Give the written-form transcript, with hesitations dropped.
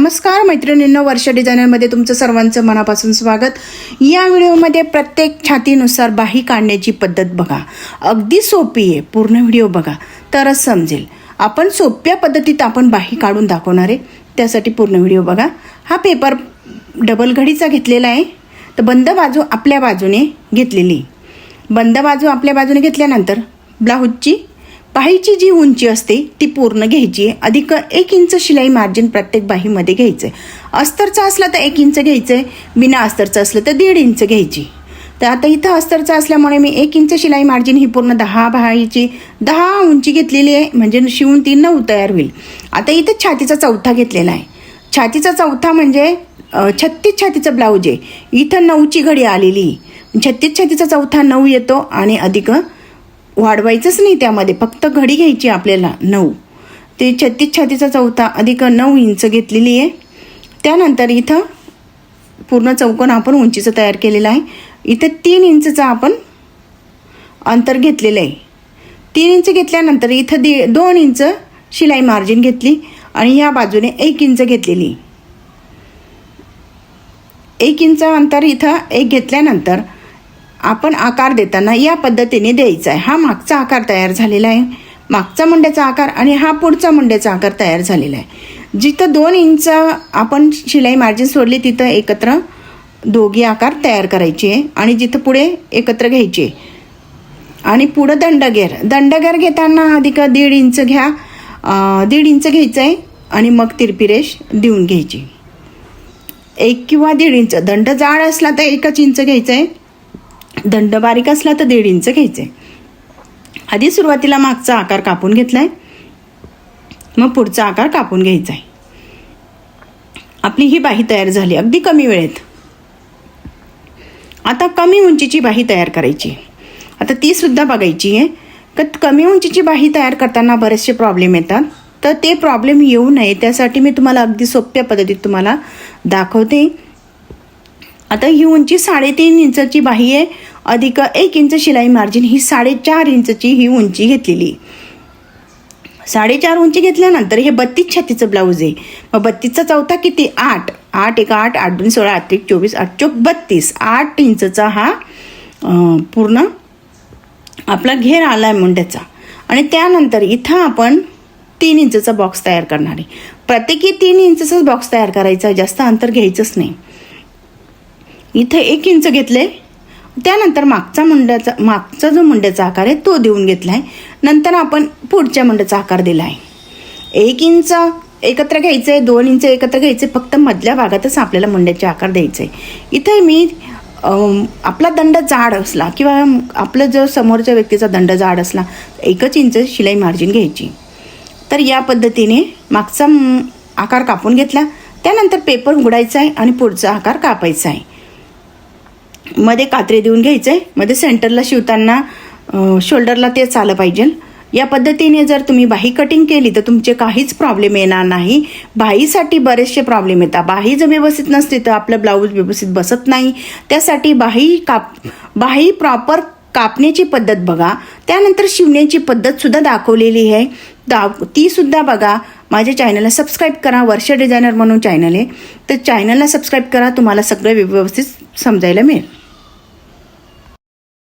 नमस्कार मैत्रिणींनो, वर्षा डिझायनरमध्ये तुमचं सर्वांचं मनापासून स्वागत। या व्हिडिओमध्ये प्रत्येक छातीनुसार बाही काढण्याची पद्धत बघा, अगदी सोपी आहे। पूर्ण व्हिडिओ बघा तरच समजेल। आपण सोप्या पद्धतीत आपण बाही काढून दाखवणार आहे, त्यासाठी पूर्ण व्हिडिओ बघा। हा पेपर डबल घडीचा घेतलेला आहे, तर बंद बाजू आपल्या बाजूने घेतलेली। बंद बाजू आपल्या बाजूने घेतल्यानंतर ब्लाऊजची बाहीची जी उंची असते ती पूर्ण घ्यायची आहे। अधिक 1 इंच शिलाई मार्जिन प्रत्येक बाहीमध्ये घ्यायचं आहे। अस्तरचा असला तर 1 इंच घ्यायचं आहे, बिना अस्तरचं असलं तर 1.5 इंच घ्यायची। तर आता इथं अस्तरचं असल्यामुळे मी 1 इंच शिलाई मार्जिन ही पूर्ण 10 बाहीची 10 उंची घेतलेली आहे, म्हणजे शिवून ती 9 तयार होईल। आता इथं छातीचा चौथा घेतलेला आहे। छातीचा चौथा म्हणजे 36 छातीचं ब्लाऊज आहे। इथं 9ची घडी आलेली, 36 छातीचा चौथा 9 येतो आणि अधिक वाढवायचंच नाही, त्यामध्ये फक्त घडी घ्यायची आपल्याला 9। ते 36 छातीचा चौथा अधिक 9 इंच घेतलेली आहे। त्यानंतर इथं पूर्ण चौकोन आपण उंचीचं तयार केलेलं आहे। इथं 3 इंचचा आपण अंतर घेतलेलं आहे। 3 इंच घेतल्यानंतर इथं 2 इंच शिलाई मार्जिन घेतली आणि ह्या बाजूने 1 इंच घेतलेली। 1 इंच अंतर इथं 1 घेतल्यानंतर आपण आकार देताना या पद्धतीने द्यायचा आहे। हा मागचा आकार तयार झालेला आहे, मागचा मुंड्याचा आकार, आणि हा पुढचा मुंड्याचा आकार तयार झालेला आहे। जिथं 2 इंच आपण शिलाई मार्जिन सोडली तिथं एकत्र दोघी आकार तयार करायचे आहे आणि जिथं पुढे एकत्र घ्यायचे। आणि पुढं दंडगेर घेताना अधिक 1.5 इंच घ्या, 1.5 इंच घ्यायचं आहे आणि मग तिरपी रेष देऊन घ्यायची। 1 किंवा 1.5 इंच, दंड जाड असला तर 1 इंच घ्यायचं आहे, दंड बारीक असला तर 1.5 इंच घ्यायचे। आधी सुरुवातीला मागचा आकार कापून घेतलाय, मग पुढचा आकार कापून घ्यायचा आहे। आपली ही बाही तयार झाली अगदी कमी वेळेत। आता कमी उंचीची बाही तयार करायची, आता ती सुद्धा बघायची आहे। तर कमी उंचीची बाही तयार करताना बरेचसे प्रॉब्लेम येतात, तर ते प्रॉब्लेम येऊ नये त्यासाठी मी तुम्हाला अगदी सोप्या पद्धतीत तुम्हाला दाखवते। आता ही उंची 3.5 इंचची बाही आहे, अधिक 1 इंच शिलाई मार्जिन ही 4.5 इंचची ही उंची घेतलेली। 4.5 उंची घेतल्यानंतर हे 32 छातीचं ब्लाऊज आहे। मग 32चा चौथा किती? 8 8 1 8 8 2 16 8 1 24 8 चौक 32, 8 इंचचा हा पूर्ण आपला घेर आला आहे मुंड्याचा। आणि त्यानंतर इथं आपण 3 इंचचा बॉक्स तयार करणार आहे। प्रत्येकी 3 इंचचाच बॉक्स तयार करायचा, जास्त अंतर घ्यायचंच नाही। इथं 1 इंच घेतले, त्यानंतर मागचा जो मुंड्याचा आकार आहे तो देऊन घेतला आहे। नंतर आपण पुढच्या मुंड्याचा आकार दिला आहे। 1 इंच एकत्र घ्यायचं आहे, 2 इंच एकत्र घ्यायचे, फक्त मधल्या भागातच आपल्याला मुंड्याचे आकार द्यायचे आहे। इथे मी आपला दंड जाड असला किंवा आपलं जो समोरच्या व्यक्तीचा दंड जाड असला 1 इंच शिलाई मार्जिन घ्यायची। तर या पद्धतीने मागचा आकार कापून घेतला, त्यानंतर पेपर उघडायचा आहे आणि पुढचा आकार कापायचा आहे। मध्ये कात्रे देऊन घ्यायचं आहे, मध्ये सेंटरला शिवताना शोल्डरला तेच आलं पाहिजे। या पद्धतीने जर तुम्ही बाही कटिंग केली तर तुमचे काहीच प्रॉब्लेम येणार नाही। बाहीसाठी बरेचसे प्रॉब्लेम येतात, बाही जर व्यवस्थित नसते तर आपलं ब्लाऊज व्यवस्थित बसत नाही। त्यासाठी बाही प्रॉपर कापण्याची पद्धत बघा, त्यानंतर शिवण्याची पद्धत सुद्धा दाखवलेली आहे, ती सुद्धा बघा। माझ्या चॅनलला सबस्क्राईब करा, वर्षा डिझायनर म्हणून चॅनल आहे, तर चॅनलला सबस्क्राईब करा, तुम्हाला सगळं व्यवस्थित समजायला मिळेल।